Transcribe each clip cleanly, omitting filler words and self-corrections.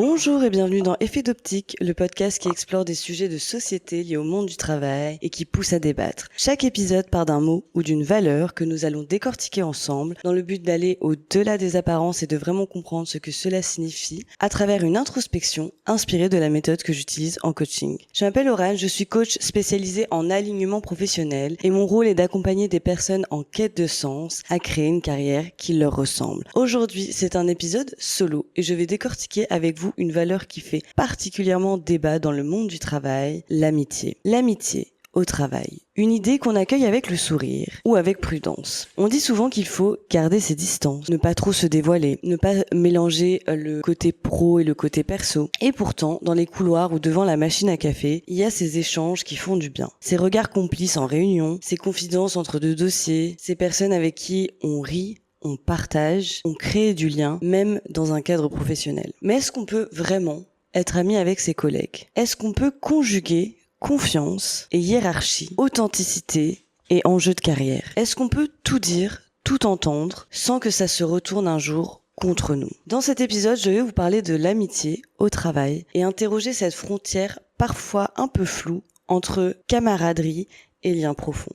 Bonjour et bienvenue dans Effet d'Optique, le podcast qui explore des sujets de société liés au monde du travail et qui pousse à débattre. Chaque épisode part d'un mot ou d'une valeur que nous allons décortiquer ensemble dans le but d'aller au-delà des apparences et de vraiment comprendre ce que cela signifie à travers une introspection inspirée de la méthode que j'utilise en coaching. Je m'appelle Aurane, je suis coach spécialisée en alignement professionnel et mon rôle est d'accompagner des personnes en quête de sens à créer une carrière qui leur ressemble. Aujourd'hui, c'est un épisode solo et je vais décortiquer avec vous une valeur qui fait particulièrement débat dans le monde du travail, l'amitié. L'amitié au travail. Une idée qu'on accueille avec le sourire ou avec prudence. On dit souvent qu'il faut garder ses distances, ne pas trop se dévoiler, ne pas mélanger le côté pro et le côté perso. Et pourtant, dans les couloirs ou devant la machine à café, il y a ces échanges qui font du bien. Ces regards complices en réunion, ces confidences entre deux dossiers, ces personnes avec qui on rit, on partage, on crée du lien, même dans un cadre professionnel. Mais est-ce qu'on peut vraiment être ami avec ses collègues ? Est-ce qu'on peut conjuguer confiance et hiérarchie, authenticité et enjeu de carrière ? Est-ce qu'on peut tout dire, tout entendre, sans que ça se retourne un jour contre nous ? Dans cet épisode, je vais vous parler de l'amitié au travail et interroger cette frontière parfois un peu floue entre camaraderie et lien profond.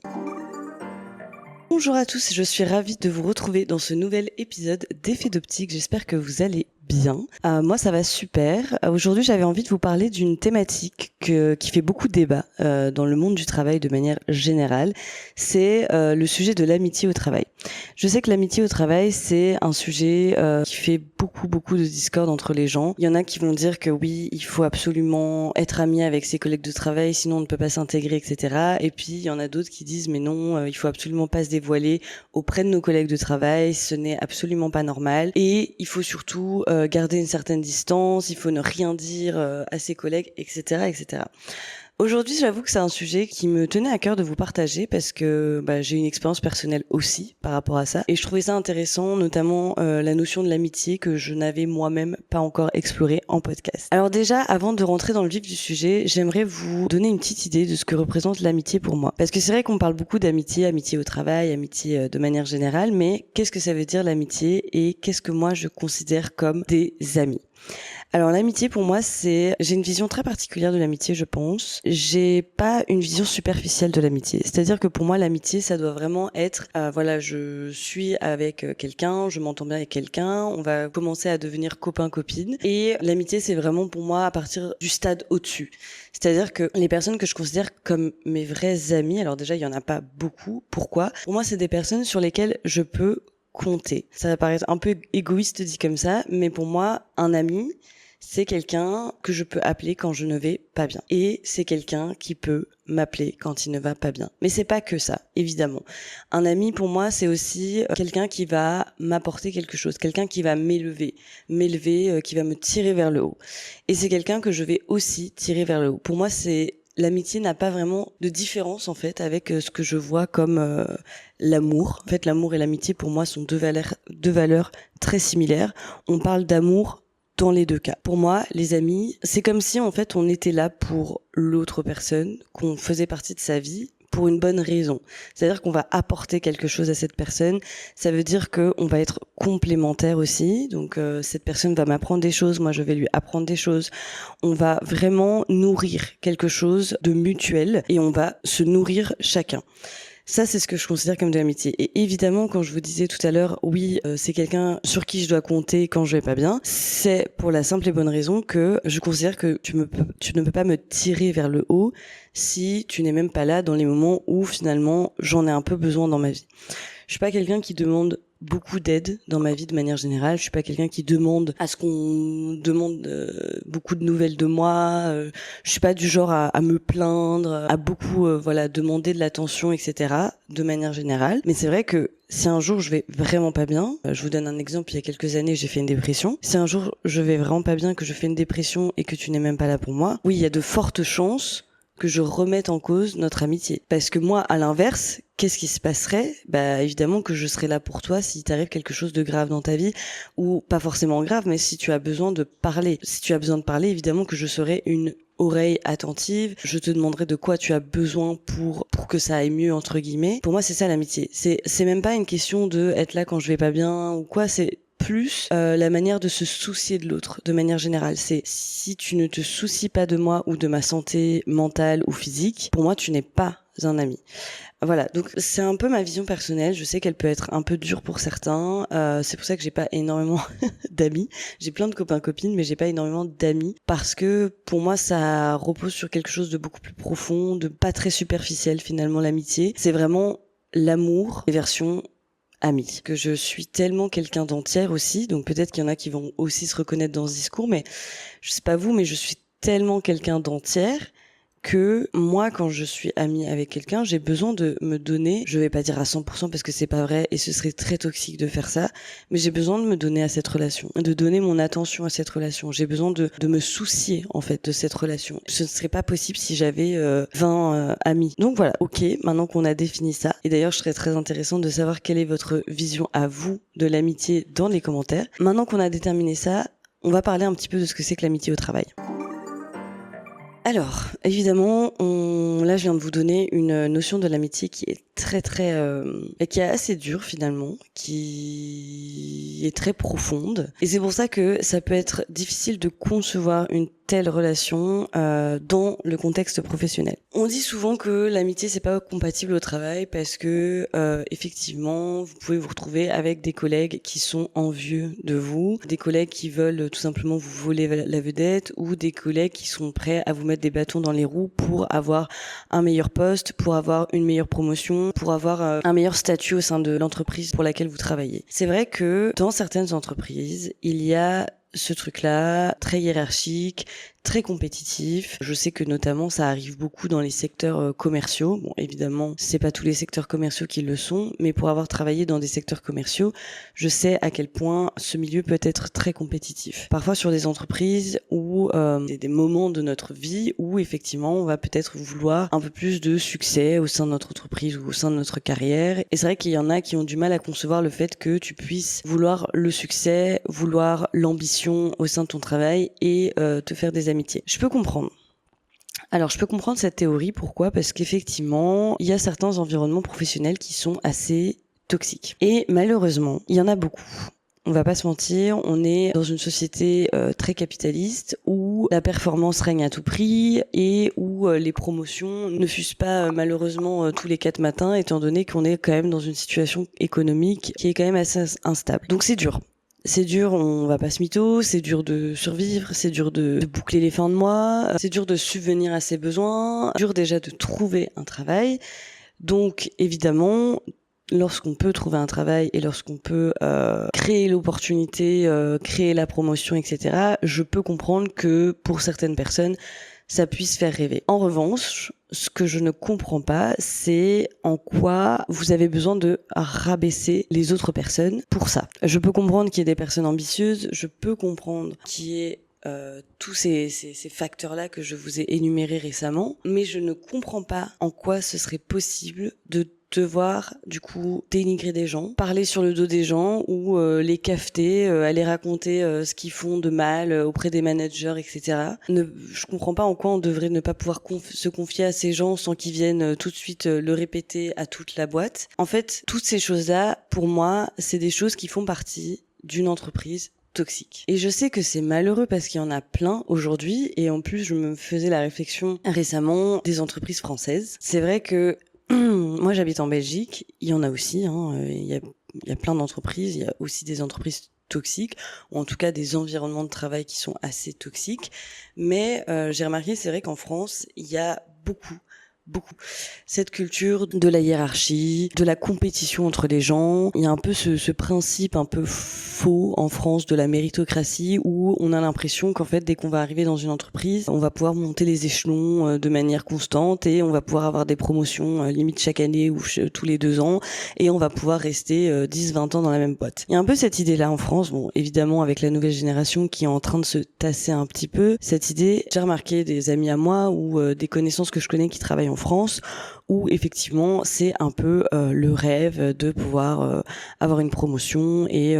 Bonjour à tous, je suis ravie de vous retrouver dans ce nouvel épisode d'Effet d'Optique. J'espère que vous allez bien. Moi, ça va super. Aujourd'hui, j'avais envie de vous parler d'une thématique qui fait beaucoup de débat dans le monde du travail de manière générale. C'est le sujet de l'amitié au travail. Je sais que l'amitié au travail, c'est un sujet qui fait beaucoup de discorde entre les gens. Il y en a qui vont dire que oui, il faut absolument être ami avec ses collègues de travail, sinon on ne peut pas s'intégrer, etc. Et puis, il y en a d'autres qui disent mais non, il faut absolument pas se dévoiler auprès de nos collègues de travail, ce n'est absolument pas normal. Et il faut surtout garder une certaine distance, il faut ne rien dire à ses collègues, etc., etc. Aujourd'hui, j'avoue que c'est un sujet qui me tenait à cœur de vous partager parce que j'ai une expérience personnelle aussi par rapport à ça et je trouvais ça intéressant, notamment la notion de l'amitié que je n'avais moi-même pas encore explorée en podcast. Alors déjà, avant de rentrer dans le vif du sujet, j'aimerais vous donner une petite idée de ce que représente l'amitié pour moi. Parce que c'est vrai qu'on parle beaucoup d'amitié, amitié au travail, amitié de manière générale, mais qu'est-ce que ça veut dire l'amitié et qu'est-ce que moi je considère comme des amis ? Alors l'amitié pour moi j'ai une vision très particulière de l'amitié, je pense. J'ai pas une vision superficielle de l'amitié. C'est-à-dire que pour moi l'amitié ça doit vraiment être je suis avec quelqu'un, je m'entends bien avec quelqu'un, on va commencer à devenir copain-copine et l'amitié c'est vraiment pour moi à partir du stade au-dessus. C'est-à-dire que les personnes que je considère comme mes vrais amis, alors déjà il y en a pas beaucoup. Pourquoi ? Pour moi c'est des personnes sur lesquelles je peux compter. Ça va paraître un peu égoïste dit comme ça, mais pour moi un ami c'est quelqu'un que je peux appeler quand je ne vais pas bien. Et c'est quelqu'un qui peut m'appeler quand il ne va pas bien. Mais c'est pas que ça, évidemment. Un ami, pour moi, c'est aussi quelqu'un qui va m'apporter quelque chose, quelqu'un qui va m'élever, qui va me tirer vers le haut. Et c'est quelqu'un que je vais aussi tirer vers le haut. Pour moi, l'amitié n'a pas vraiment de différence, en fait, avec ce que je vois comme l'amour. En fait, l'amour et l'amitié, pour moi, sont deux valeurs très similaires. On parle d'amour dans les deux cas. Pour moi, les amis, c'est comme si en fait on était là pour l'autre personne, qu'on faisait partie de sa vie pour une bonne raison. C'est-à-dire qu'on va apporter quelque chose à cette personne. Ça veut dire qu'on va être complémentaire aussi. Donc cette personne va m'apprendre des choses, moi je vais lui apprendre des choses. On va vraiment nourrir quelque chose de mutuel et on va se nourrir chacun. Ça, c'est ce que je considère comme de l'amitié. Et évidemment, quand je vous disais tout à l'heure, oui, c'est quelqu'un sur qui je dois compter quand je vais pas bien, c'est pour la simple et bonne raison que je considère que tu ne peux pas me tirer vers le haut si tu n'es même pas là dans les moments où finalement j'en ai un peu besoin dans ma vie. Je suis pas quelqu'un qui demande beaucoup d'aide dans ma vie de manière générale. Je suis pas quelqu'un qui demande à ce qu'on demande beaucoup de nouvelles de moi. Je suis pas du genre à me plaindre, à beaucoup demander de l'attention, etc. de manière générale. Mais c'est vrai que si un jour je vais vraiment pas bien, je vous donne un exemple, il y a quelques années j'ai fait une dépression. Si un jour je vais vraiment pas bien, que je fais une dépression et que tu n'es même pas là pour moi, oui, il y a de fortes chances que je remette en cause notre amitié. Parce que moi, à l'inverse, qu'est-ce qui se passerait ? Évidemment que je serais là pour toi si t'arrive quelque chose de grave dans ta vie, ou pas forcément grave, mais si tu as besoin de parler. Si tu as besoin de parler, évidemment que je serai une oreille attentive, je te demanderai de quoi tu as besoin pour que ça aille mieux, entre guillemets. Pour moi, c'est ça l'amitié. C'est même pas une question de être là quand je vais pas bien ou quoi, c'est plus la manière de se soucier de l'autre de manière générale. C'est si tu ne te soucies pas de moi ou de ma santé mentale ou physique, pour moi tu n'es pas un ami. Voilà, donc c'est un peu ma vision personnelle. Je sais qu'elle peut être un peu dure pour certains. C'est pour ça que j'ai pas énormément d'amis. J'ai plein de copains-copines, mais j'ai pas énormément d'amis parce que pour moi ça repose sur quelque chose de beaucoup plus profond, de pas très superficiel finalement. L'amitié, c'est vraiment l'amour version amie. Que je suis tellement quelqu'un d'entière aussi, donc peut-être qu'il y en a qui vont aussi se reconnaître dans ce discours, mais je sais pas vous, mais je suis tellement quelqu'un d'entière que moi, quand je suis amie avec quelqu'un, j'ai besoin de me donner, je vais pas dire à 100% parce que c'est pas vrai et ce serait très toxique de faire ça, mais j'ai besoin de me donner à cette relation, de donner mon attention à cette relation. J'ai besoin de me soucier, en fait, de cette relation. Ce ne serait pas possible si j'avais 20 amis. Donc voilà, ok, maintenant qu'on a défini ça, et d'ailleurs, je serais très intéressante de savoir quelle est votre vision à vous de l'amitié dans les commentaires. Maintenant qu'on a déterminé ça, on va parler un petit peu de ce que c'est que l'amitié au travail. Alors, évidemment, là, je viens de vous donner une notion de l'amitié qui est très, très... et qui est assez dure, finalement, qui est très profonde. Et c'est pour ça que ça peut être difficile de concevoir une telle relation dans le contexte professionnel. On dit souvent que l'amitié, c'est pas compatible au travail parce que, effectivement, vous pouvez vous retrouver avec des collègues qui sont envieux de vous, des collègues qui veulent tout simplement vous voler la vedette ou des collègues qui sont prêts à vous mettre des bâtons dans les roues pour avoir un meilleur poste, pour avoir une meilleure promotion, pour avoir un meilleur statut au sein de l'entreprise pour laquelle vous travaillez. C'est vrai que dans certaines entreprises, il y a ce truc-là, très hiérarchique, très compétitif. Je sais que notamment ça arrive beaucoup dans les secteurs commerciaux. Bon, évidemment, c'est pas tous les secteurs commerciaux qui le sont, mais pour avoir travaillé dans des secteurs commerciaux, je sais à quel point ce milieu peut être très compétitif. Parfois sur des entreprises où des moments de notre vie où effectivement on va peut-être vouloir un peu plus de succès au sein de notre entreprise ou au sein de notre carrière. Et c'est vrai qu'il y en a qui ont du mal à concevoir le fait que tu puisses vouloir le succès, vouloir l'ambition au sein de ton travail et te faire des amitiés. Je peux comprendre. Alors, je peux comprendre cette théorie. Pourquoi ? Parce qu'effectivement, il y a certains environnements professionnels qui sont assez toxiques. Et malheureusement, il y en a beaucoup. On va pas se mentir, on est dans une société très capitaliste où la performance règne à tout prix et où les promotions ne fusent pas malheureusement tous les 4 matins, étant donné qu'on est quand même dans une situation économique qui est quand même assez instable. Donc c'est dur. C'est dur, on va pas se mytho, c'est dur de survivre, c'est dur de boucler les fins de mois, c'est dur de subvenir à ses besoins, dur déjà de trouver un travail. Donc évidemment, lorsqu'on peut trouver un travail et lorsqu'on peut créer l'opportunité, créer la promotion, etc., je peux comprendre que pour certaines personnes, ça puisse faire rêver. En revanche, ce que je ne comprends pas, c'est en quoi vous avez besoin de rabaisser les autres personnes pour ça. Je peux comprendre qu'il y ait des personnes ambitieuses, je peux comprendre qu'il y ait tous ces facteurs-là que je vous ai énumérés récemment, mais je ne comprends pas en quoi ce serait possible de devoir du coup dénigrer des gens, parler sur le dos des gens ou les cafeter, aller raconter ce qu'ils font de mal auprès des managers, etc. Je comprends pas en quoi on devrait ne pas pouvoir se confier à ces gens sans qu'ils viennent tout de suite le répéter à toute la boîte. En fait, toutes ces choses-là, pour moi, c'est des choses qui font partie d'une entreprise toxique. Et je sais que c'est malheureux parce qu'il y en a plein aujourd'hui et en plus je me faisais la réflexion récemment des entreprises françaises. C'est vrai que moi j'habite en Belgique, il y en a aussi, il y a plein d'entreprises, il y a aussi des entreprises toxiques, ou en tout cas des environnements de travail qui sont assez toxiques, mais j'ai remarqué, c'est vrai qu'en France, il y a beaucoup cette culture de la hiérarchie, de la compétition entre les gens. Il y a un peu ce principe un peu faux en France de la méritocratie où on a l'impression qu'en fait dès qu'on va arriver dans une entreprise, on va pouvoir monter les échelons de manière constante et on va pouvoir avoir des promotions limite chaque année ou tous les 2 ans et on va pouvoir rester 10-20 ans dans la même boîte. Il y a un peu cette idée-là en France, bon évidemment avec la nouvelle génération qui est en train de se tasser un petit peu, cette idée, j'ai remarqué des amis à moi ou des connaissances que je connais qui travaillent en France où effectivement c'est un peu le rêve de pouvoir avoir une promotion et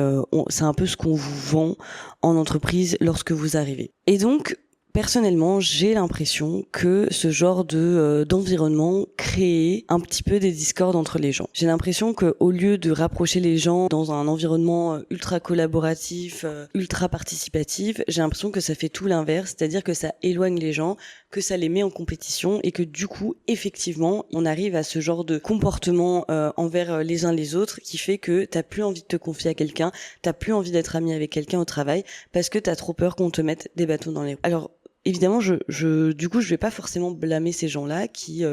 c'est un peu ce qu'on vous vend en entreprise lorsque vous arrivez. Et donc Personnellement, j'ai l'impression que ce genre d'environnement crée un petit peu des discordes entre les gens. J'ai l'impression que au lieu de rapprocher les gens dans un environnement ultra collaboratif, ultra participatif, j'ai l'impression que ça fait tout l'inverse, c'est-à-dire que ça éloigne les gens, que ça les met en compétition et que du coup, effectivement, on arrive à ce genre de comportement envers les uns les autres qui fait que t'as plus envie de te confier à quelqu'un, t'as plus envie d'être ami avec quelqu'un au travail parce que t'as trop peur qu'on te mette des bâtons dans les roues. Alors, évidemment, du coup, je vais pas forcément blâmer ces gens-là qui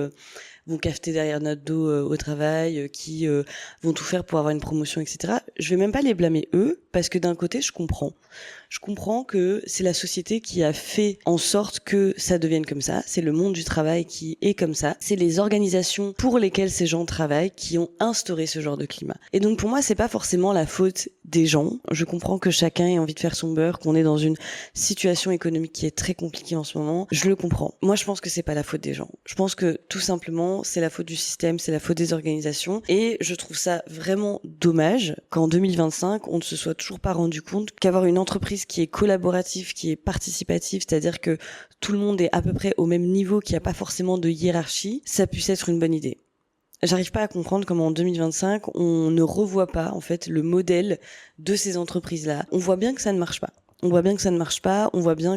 vont cafeter derrière notre dos au travail, qui vont tout faire pour avoir une promotion, etc. Je vais même pas les blâmer eux, parce que d'un côté, je comprends. Je comprends que c'est la société qui a fait en sorte que ça devienne comme ça. C'est le monde du travail qui est comme ça. C'est les organisations pour lesquelles ces gens travaillent qui ont instauré ce genre de climat. Et donc pour moi, c'est pas forcément la faute des gens. Je comprends que chacun ait envie de faire son beurre, qu'on est dans une situation économique qui est très compliquée en ce moment. Je le comprends. Moi, je pense que c'est pas la faute des gens. Je pense que tout simplement, c'est la faute du système, c'est la faute des organisations. Et je trouve ça vraiment dommage qu'en 2025, on ne se soit toujours pas rendu compte qu'avoir une entreprise qui est collaborative, qui est participative, c'est-à-dire que tout le monde est à peu près au même niveau, qu'il n'y a pas forcément de hiérarchie, ça puisse être une bonne idée. J'arrive pas à comprendre comment en 2025, on ne revoit pas en fait le modèle de ces entreprises-là. On voit bien que ça ne marche pas. On voit bien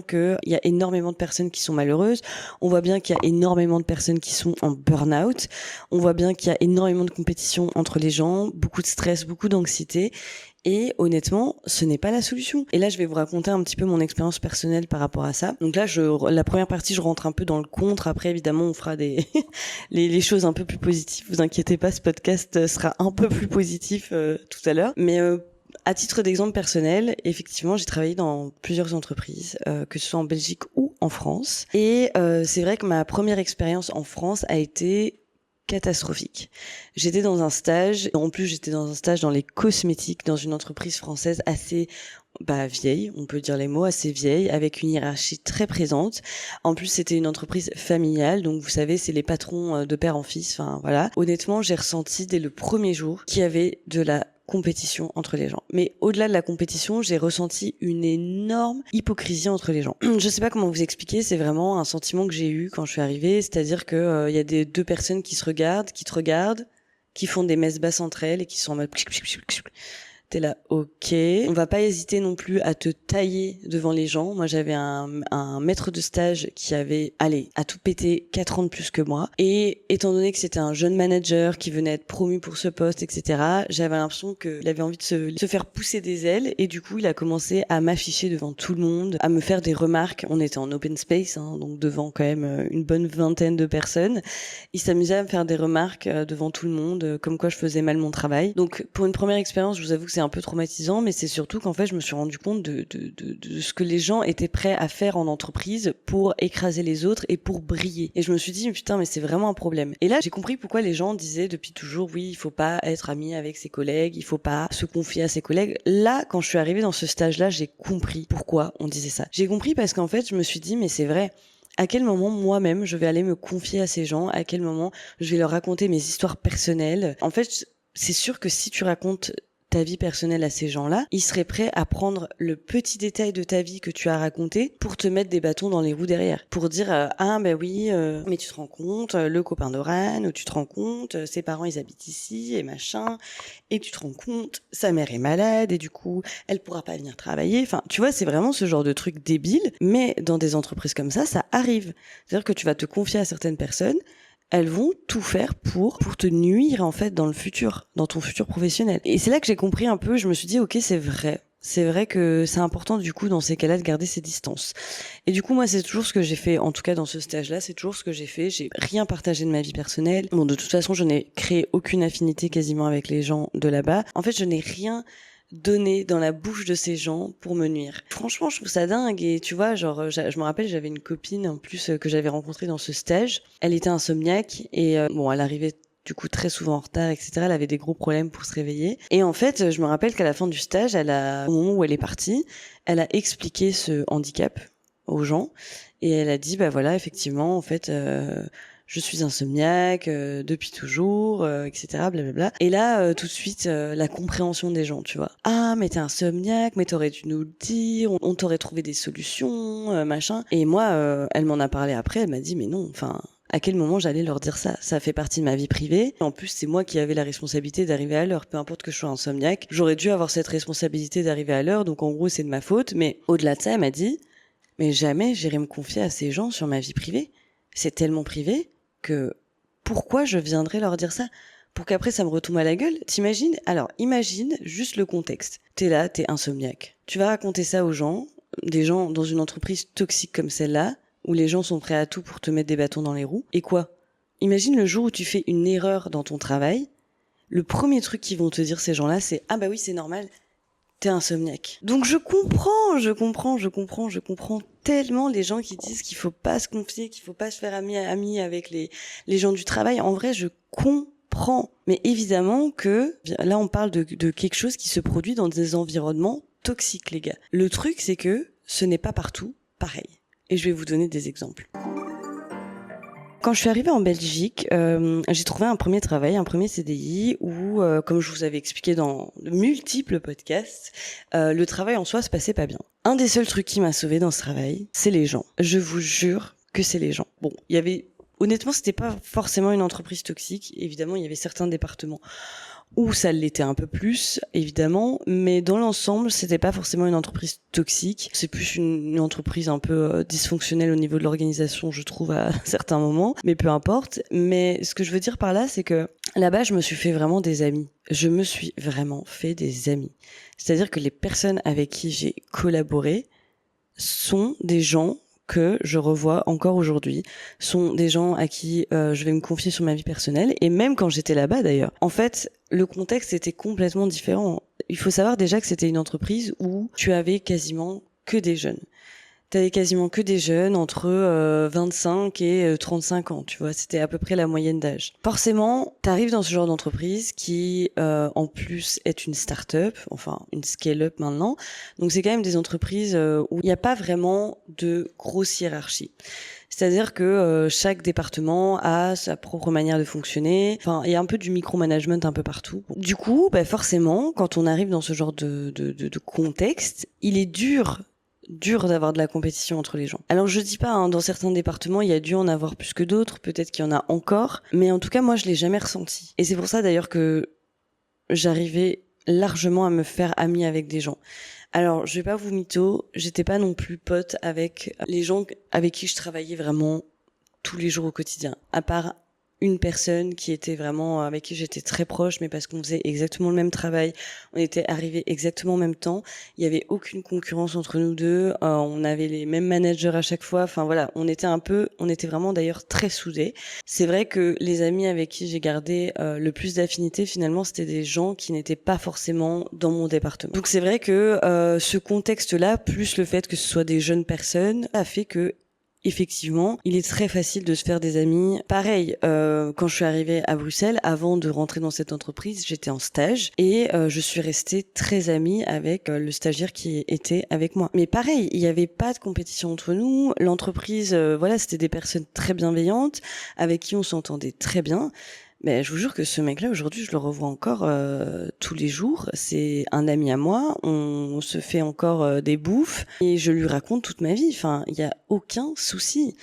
qu'il y a énormément de personnes qui sont malheureuses, on voit bien qu'il y a énormément de personnes qui sont en burn-out, on voit bien qu'il y a énormément de compétition entre les gens, beaucoup de stress, beaucoup d'anxiété. Et honnêtement, ce n'est pas la solution. Et là, je vais vous raconter un petit peu mon expérience personnelle par rapport à ça. Donc là, la première partie, je rentre un peu dans le contre. Après, évidemment, on fera les choses un peu plus positives. Vous inquiétez pas, ce podcast sera un peu plus positif tout à l'heure. Mais à titre d'exemple personnel, effectivement, j'ai travaillé dans plusieurs entreprises, que ce soit en Belgique ou en France. Et c'est vrai que ma première expérience en France a été catastrophique. J'étais dans un stage dans les cosmétiques, dans une entreprise française assez vieille, on peut dire les mots, assez vieille, avec une hiérarchie très présente. En plus, c'était une entreprise familiale, donc vous savez, c'est les patrons de père en fils, enfin voilà. Honnêtement, j'ai ressenti dès le premier jour qu'il y avait de la compétition entre les gens. Mais au-delà de la compétition, j'ai ressenti une énorme hypocrisie entre les gens. Je sais pas comment vous expliquer, c'est vraiment un sentiment que j'ai eu quand je suis arrivée, c'est-à-dire que y a deux personnes qui te regardent, qui font des messes basses entre elles et qui sont en mode t'es là, ok. On va pas hésiter non plus à te tailler devant les gens. Moi, j'avais un maître de stage qui avait, à tout péter 4 ans de plus que moi. Et étant donné que c'était un jeune manager qui venait être promu pour ce poste, etc., j'avais l'impression qu'il avait envie de se faire pousser des ailes. Et du coup, il a commencé à m'afficher devant tout le monde, à me faire des remarques. On était en open space, donc devant quand même une bonne vingtaine de personnes. Il s'amusait à me faire des remarques devant tout le monde, comme quoi je faisais mal mon travail. Donc, pour une première expérience, je vous avoue que c'est un peu traumatisant, mais c'est surtout qu'en fait, je me suis rendu compte de ce que les gens étaient prêts à faire en entreprise pour écraser les autres et pour briller. Et je me suis dit, putain, mais c'est vraiment un problème. Et là, j'ai compris pourquoi les gens disaient depuis toujours, oui, il faut pas être ami avec ses collègues, il faut pas se confier à ses collègues. Là, quand je suis arrivée dans ce stage-là, j'ai compris pourquoi on disait ça. J'ai compris parce qu'en fait, je me suis dit, mais c'est vrai. À quel moment moi-même je vais aller me confier à ces gens? À quel moment je vais leur raconter mes histoires personnelles? En fait, c'est sûr que si tu racontes ta vie personnelle à ces gens-là, ils seraient prêts à prendre le petit détail de ta vie que tu as raconté pour te mettre des bâtons dans les roues derrière. Pour dire, mais tu te rends compte, le copain d'Oran, ou tu te rends compte, ses parents ils habitent ici, et machin, et tu te rends compte, sa mère est malade, et du coup, elle pourra pas venir travailler. Enfin, tu vois, c'est vraiment ce genre de truc débile, mais dans des entreprises comme ça arrive. C'est-à-dire que tu vas te confier à certaines personnes, elles vont tout faire pour te nuire en fait dans le futur, dans ton futur professionnel. Et c'est là que j'ai compris un peu, je me suis dit ok, c'est vrai que c'est important du coup dans ces cas-là de garder ses distances. Et du coup moi c'est toujours ce que j'ai fait, en tout cas dans ce stage-là, c'est toujours ce que j'ai fait. J'ai rien partagé de ma vie personnelle. Bon, de toute façon je n'ai créé aucune affinité quasiment avec les gens de là-bas. En fait je n'ai rien donné dans la bouche de ces gens pour me nuire. Franchement, je trouve ça dingue. Et tu vois, genre, je me rappelle, j'avais une copine en plus que j'avais rencontrée dans ce stage. Elle était insomniaque et elle arrivait du coup très souvent en retard, etc. Elle avait des gros problèmes pour se réveiller. Et en fait, je me rappelle qu'à la fin du stage, au moment où elle est partie, elle a expliqué ce handicap aux gens et elle a dit, bah voilà, effectivement, en fait, je suis insomniaque depuis toujours, etc. Blablabla. Et là, tout de suite, la compréhension des gens, tu vois. Ah, mais t'es insomniaque, mais t'aurais dû nous le dire, on t'aurait trouvé des solutions, machin. Et moi, elle m'en a parlé après, elle m'a dit, mais non, enfin... À quel moment j'allais leur dire ça? Ça fait partie de ma vie privée. En plus, c'est moi qui avais la responsabilité d'arriver à l'heure. Peu importe que je sois insomniaque, j'aurais dû avoir cette responsabilité d'arriver à l'heure. Donc en gros, c'est de ma faute. Mais au-delà de ça, elle m'a dit, mais jamais j'irai me confier à ces gens sur ma vie privée. C'est tellement privé que pourquoi je viendrais leur dire ça? Pour qu'après ça me retombe à la gueule? T'imagines? Alors, imagine juste le contexte. T'es là, t'es insomniaque. Tu vas raconter ça aux gens, des gens dans une entreprise toxique comme celle-là, où les gens sont prêts à tout pour te mettre des bâtons dans les roues. Et quoi? Imagine le jour où tu fais une erreur dans ton travail, le premier truc qu'ils vont te dire ces gens-là, c'est « Ah bah oui, c'est normal, t'es insomniaque. » Donc je comprends tellement les gens qui disent qu'il faut pas se confier, qu'il faut pas se faire ami avec les gens du travail. En vrai, je comprends. Mais évidemment que là, on parle de quelque chose qui se produit dans des environnements toxiques, les gars. Le truc, c'est que ce n'est pas partout pareil. Et je vais vous donner des exemples. Quand je suis arrivée en Belgique, j'ai trouvé un premier travail, un premier CDI où, comme je vous avais expliqué dans de multiples podcasts, le travail en soi se passait pas bien. Un des seuls trucs qui m'a sauvée dans ce travail, c'est les gens. Je vous jure que c'est les gens. Bon, honnêtement, c'était pas forcément une entreprise toxique. Évidemment, il y avait certains départements où ça l'était un peu plus, évidemment, mais dans l'ensemble, c'était pas forcément une entreprise toxique. C'est plus une entreprise un peu dysfonctionnelle au niveau de l'organisation, je trouve, à certains moments, mais peu importe. Mais ce que je veux dire par là, c'est que là-bas, je me suis fait vraiment des amis. Je me suis vraiment fait des amis. C'est-à-dire que les personnes avec qui j'ai collaboré sont des gens que je revois encore aujourd'hui, sont des gens à qui je vais me confier sur ma vie personnelle, et même quand j'étais là-bas d'ailleurs. En fait, le contexte était complètement différent. Il faut savoir déjà que c'était une entreprise où tu avais quasiment que des jeunes. T'avais quasiment que des jeunes entre 25 et 35 ans, tu vois, c'était à peu près la moyenne d'âge. Forcément, t'arrives dans ce genre d'entreprise qui, en plus, est une start-up, enfin une scale-up maintenant. Donc c'est quand même des entreprises où il n'y a pas vraiment de grosse hiérarchie. C'est-à-dire que chaque département a sa propre manière de fonctionner. Enfin, il y a un peu du micromanagement un peu partout. Du coup, forcément, quand on arrive dans ce genre de contexte, il est dur d'avoir de la compétition entre les gens. Alors je dis pas, dans certains départements, il y a dû en avoir plus que d'autres, peut-être qu'il y en a encore, mais en tout cas, moi, je l'ai jamais ressenti. Et c'est pour ça d'ailleurs que j'arrivais largement à me faire amie avec des gens. Alors, je vais pas vous mytho, j'étais pas non plus pote avec les gens avec qui je travaillais vraiment tous les jours au quotidien, à part une personne qui était vraiment avec qui j'étais très proche, mais parce qu'on faisait exactement le même travail, on était arrivés exactement en même temps, il y avait aucune concurrence entre nous deux, on avait les mêmes managers à chaque fois, enfin voilà, on était vraiment d'ailleurs très soudés. C'est vrai que les amis avec qui j'ai gardé le plus d'affinité, finalement, c'était des gens qui n'étaient pas forcément dans mon département. Donc c'est vrai que ce contexte-là, plus le fait que ce soit des jeunes personnes, a fait que effectivement, il est très facile de se faire des amis. Pareil, quand je suis arrivée à Bruxelles, avant de rentrer dans cette entreprise, j'étais en stage et je suis restée très amie avec le stagiaire qui était avec moi. Mais pareil, il n'y avait pas de compétition entre nous. L'entreprise, voilà, c'était des personnes très bienveillantes avec qui on s'entendait très bien. Mais je vous jure que ce mec-là, aujourd'hui, je le revois encore tous les jours. C'est un ami à moi, on se fait encore des bouffes et je lui raconte toute ma vie. Enfin, il y a aucun souci.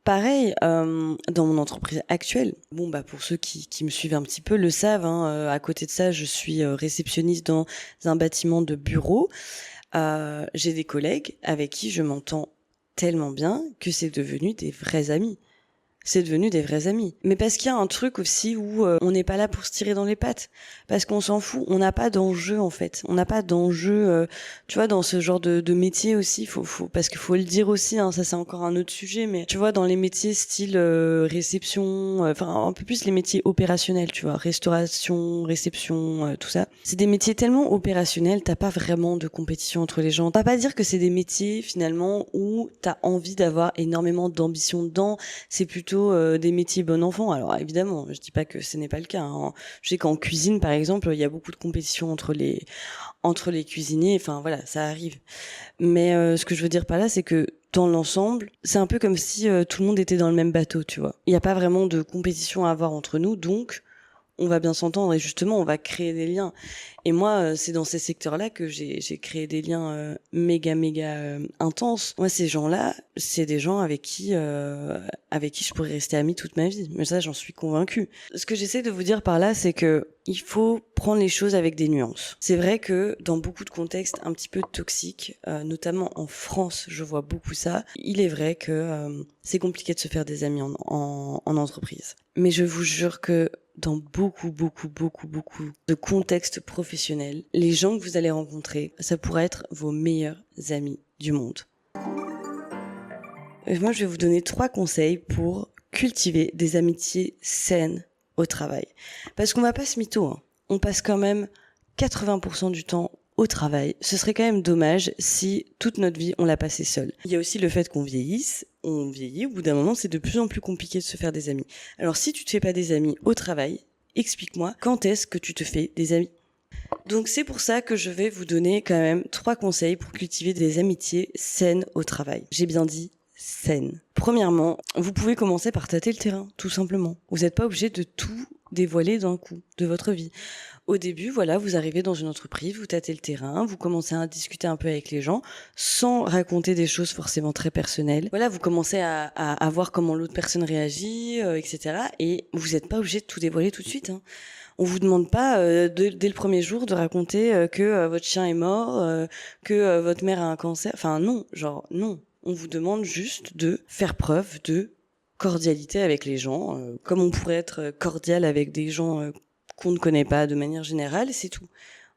Pareil, dans mon entreprise actuelle, pour ceux qui me suivent un petit peu le savent, à côté de ça, je suis réceptionniste dans un bâtiment de bureau. J'ai des collègues avec qui je m'entends tellement bien que c'est devenu des vrais amis. C'est devenu des vrais amis. Mais parce qu'il y a un truc aussi où on n'est pas là pour se tirer dans les pattes. Parce qu'on s'en fout. On n'a pas d'enjeu, en fait. On n'a pas d'enjeu, tu vois, dans ce genre de métier aussi. Parce qu'il faut le dire aussi, ça c'est encore un autre sujet. Mais tu vois, dans les métiers style réception, un peu plus les métiers opérationnels, tu vois, restauration, réception, tout ça. C'est des métiers tellement opérationnels, t'as pas vraiment de compétition entre les gens. On va pas dire que c'est des métiers, finalement, où t'as envie d'avoir énormément d'ambition dedans. C'est plutôt plutôt des métiers bon enfant. Alors évidemment, je dis pas que ce n'est pas le cas, hein. Je sais qu'en cuisine, par exemple, il y a beaucoup de compétition entre les cuisiniers. Enfin voilà, ça arrive. Mais ce que je veux dire par là, c'est que dans l'ensemble, c'est un peu comme si tout le monde était dans le même bateau, tu vois. Il n'y a pas vraiment de compétition à avoir entre nous, donc on va bien s'entendre et justement, on va créer des liens. Et moi, c'est dans ces secteurs-là que j'ai créé des liens méga intenses. Moi, ces gens-là, c'est des gens avec qui je pourrais rester amie toute ma vie. Mais ça, j'en suis convaincue. Ce que j'essaie de vous dire par là, c'est que il faut prendre les choses avec des nuances. C'est vrai que dans beaucoup de contextes un petit peu toxiques, notamment en France, je vois beaucoup ça. Il est vrai que c'est compliqué de se faire des amis en entreprise. Mais je vous jure que dans beaucoup de contextes professionnels, les gens que vous allez rencontrer, ça pourrait être vos meilleurs amis du monde. Et moi, je vais vous donner 3 conseils pour cultiver des amitiés saines au travail. Parce qu'on va pas se mytho, hein. On passe quand même 80% du temps au travail. Ce serait quand même dommage si toute notre vie, on l'a passée seule. Il y a aussi le fait qu'on vieillisse. On vieillit, au bout d'un moment, c'est de plus en plus compliqué de se faire des amis. Alors si tu te fais pas des amis au travail, explique-moi quand est-ce que tu te fais des amis. Donc c'est pour ça que je vais vous donner quand même 3 conseils pour cultiver des amitiés saines au travail. J'ai bien dit saines. Premièrement, vous pouvez commencer par tâter le terrain, tout simplement. Vous n'êtes pas obligé de tout dévoiler d'un coup de votre vie. Au début, voilà, vous arrivez dans une entreprise, vous tâtez le terrain, vous commencez à discuter un peu avec les gens, sans raconter des choses forcément très personnelles. Voilà, vous commencez à voir comment l'autre personne réagit, etc. Et vous n'êtes pas obligé de tout dévoiler tout de suite, hein. On vous demande pas dès le premier jour de raconter que votre chien est mort, que votre mère a un cancer. Enfin non, genre non. On vous demande juste de faire preuve de cordialité avec les gens, comme on pourrait être cordial avec des gens qu'on ne connaît pas de manière générale, c'est tout.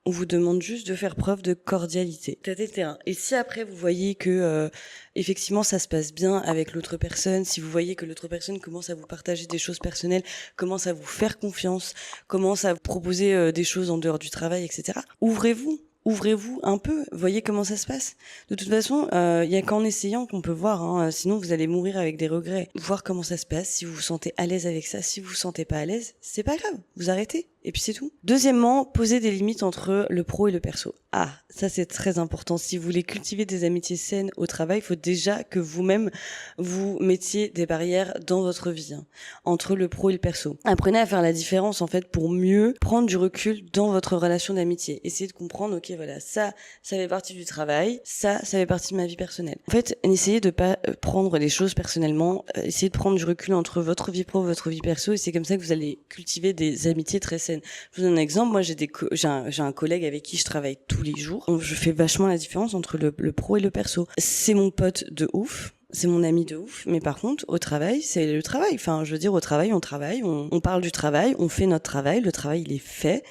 On vous demande juste de faire preuve de cordialité. Tâtez le terrain. Et si après vous voyez que effectivement ça se passe bien avec l'autre personne, si vous voyez que l'autre personne commence à vous partager des choses personnelles, commence à vous faire confiance, commence à vous proposer des choses en dehors du travail, etc. Ouvrez-vous un peu, voyez comment ça se passe. De toute façon, il y a qu'en essayant qu'on peut voir, hein, sinon vous allez mourir avec des regrets. Voir comment ça se passe, si vous vous sentez à l'aise avec ça, si vous vous sentez pas à l'aise, c'est pas grave, vous arrêtez. Et puis c'est tout. Deuxièmement, posez des limites entre le pro et le perso. Ah, ça c'est très important. Si vous voulez cultiver des amitiés saines au travail, il faut déjà que vous-même vous mettiez des barrières dans votre vie, hein, entre le pro et le perso. Apprenez à faire la différence en fait pour mieux prendre du recul dans votre relation d'amitié. Essayez de comprendre, ok voilà, ça fait partie du travail, ça fait partie de ma vie personnelle. En fait, essayez de pas prendre les choses personnellement, essayez de prendre du recul entre votre vie pro et votre vie perso, et c'est comme ça que vous allez cultiver des amitiés très saines. Je vous donne un exemple, moi j'ai un collègue avec qui je travaille tous les jours. Je fais vachement la différence entre le pro et le perso. C'est mon pote de ouf, c'est mon ami de ouf, mais par contre au travail c'est le travail. Enfin je veux dire au travail on travaille, on parle du travail, on fait notre travail, le travail il est fait.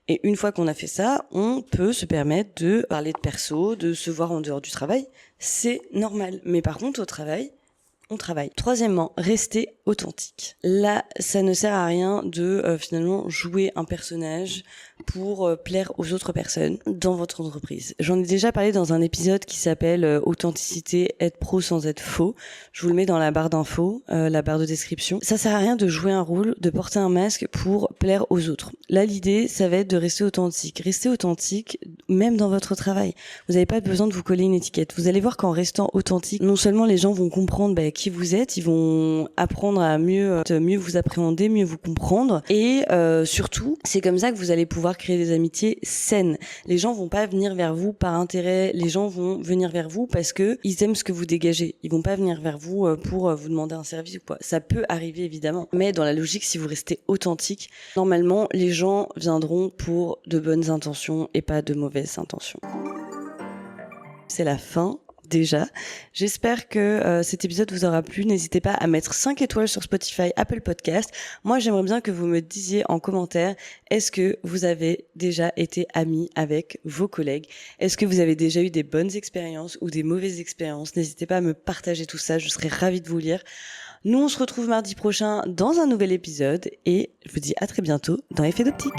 Et une fois qu'on a fait ça, on peut se permettre de parler de perso, de se voir en dehors du travail. C'est normal. Mais par contre au travail, on travaille. Troisièmement, restez authentique. Là, ça ne sert à rien de finalement jouer un personnage pour plaire aux autres personnes dans votre entreprise. J'en ai déjà parlé dans un épisode qui s'appelle Authenticité, être pro sans être faux. Je vous le mets dans la barre d'infos, la barre de description. Ça sert à rien de jouer un rôle, de porter un masque pour plaire aux autres. Là, l'idée, ça va être de rester authentique. Rester authentique, même dans votre travail. Vous n'avez pas besoin de vous coller une étiquette. Vous allez voir qu'en restant authentique, non seulement les gens vont comprendre qui vous êtes, ils vont apprendre à mieux vous appréhender, mieux vous comprendre, et surtout, c'est comme ça que vous allez pouvoir créer des amitiés saines. Les gens vont pas venir vers vous par intérêt, les gens vont venir vers vous parce que ils aiment ce que vous dégagez. Ils vont pas venir vers vous pour vous demander un service ou quoi. Ça peut arriver évidemment, mais dans la logique, si vous restez authentique, normalement, les gens viendront pour de bonnes intentions et pas de mauvaises intentions. C'est la fin. Déjà, j'espère que cet épisode vous aura plu. N'hésitez pas à mettre 5 étoiles sur Spotify, Apple Podcast. Moi, j'aimerais bien que vous me disiez en commentaire, est-ce que vous avez déjà été amis avec vos collègues? Est-ce que vous avez déjà eu des bonnes expériences ou des mauvaises expériences? N'hésitez pas à me partager tout ça, je serais ravie de vous lire. Nous, on se retrouve mardi prochain dans un nouvel épisode et je vous dis à très bientôt dans Effet d'Optique.